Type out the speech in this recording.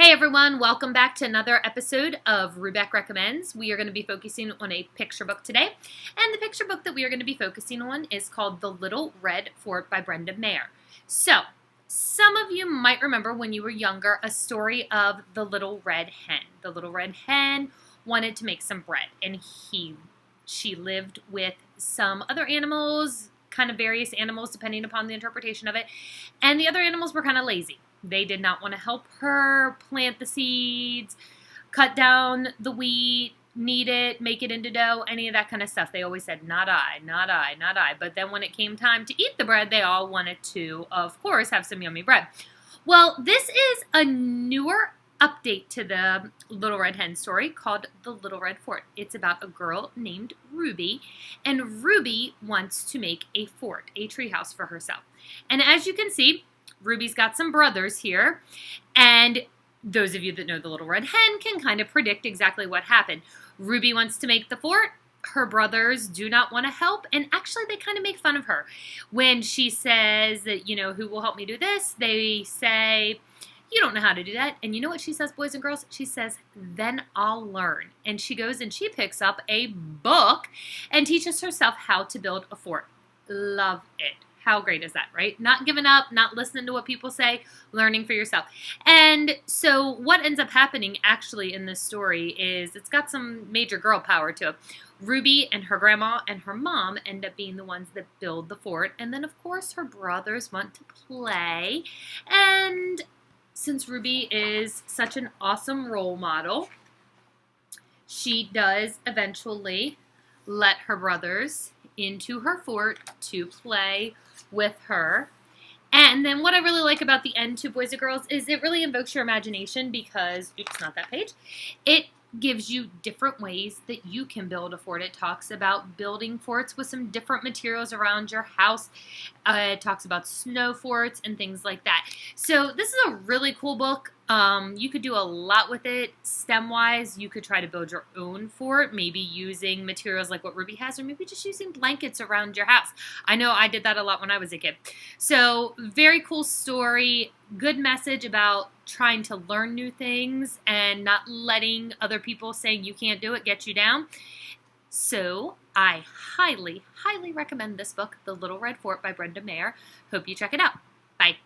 Hey everyone, welcome back to another episode of Rubeck Recommends. We are going to be focusing on a picture book today, and the picture book that we are going to be focusing on is called The Little Red Fort by Brenda Mayer. So, some of you might remember when you were younger a story of the little red hen. The little red hen wanted to make some bread, and she lived with some other animals, kind of various animals depending upon the interpretation of it, and the other animals were kind of lazy. They did not want to help her plant the seeds, cut down the wheat, knead it, make it into dough, any of that kind of stuff. They always said, not I, not I, not I. But then when it came time to eat the bread, they all wanted to, of course, have some yummy bread. Well, this is a newer update to the Little Red Hen story called The Little Red Fort. It's about a girl named Ruby, and Ruby wants to make a fort, a treehouse for herself. And as you can see, Ruby's got some brothers here, and those of you that know the Little Red Hen can kind of predict exactly what happened. Ruby wants to make the fort. Her brothers do not want to help, and actually they kind of make fun of her. When she says that, who will help me do this, they say, you don't know how to do that. And you know what she says, boys and girls? She says, then I'll learn. And she goes and she picks up a book and teaches herself how to build a fort. Love it. How great is that, right? Not giving up, not listening to what people say, learning for yourself. And so what ends up happening actually in this story is it's got some major girl power to it. Ruby and her grandma and her mom end up being the ones that build the fort. And then, of course, her brothers want to play. And since Ruby is such an awesome role model, she does eventually let her brothers into her fort to play with her. And then what I really like about the end to Boys and Girls is it really invokes your imagination because, oops, not that page, it gives you different ways that you can build a fort. It talks about building forts with some different materials around your house. It talks about snow forts and things like that. So this is a really cool book. You could do a lot with it STEM-wise. You could try to build your own fort, maybe using materials like what Ruby has, or maybe just using blankets around your house. I know I did that a lot when I was a kid. So very cool story, good message about trying to learn new things and not letting other people saying you can't do it get you down. So I highly, highly recommend this book, The Little Red Fort by Brenda Mayer. Hope you check it out. Bye.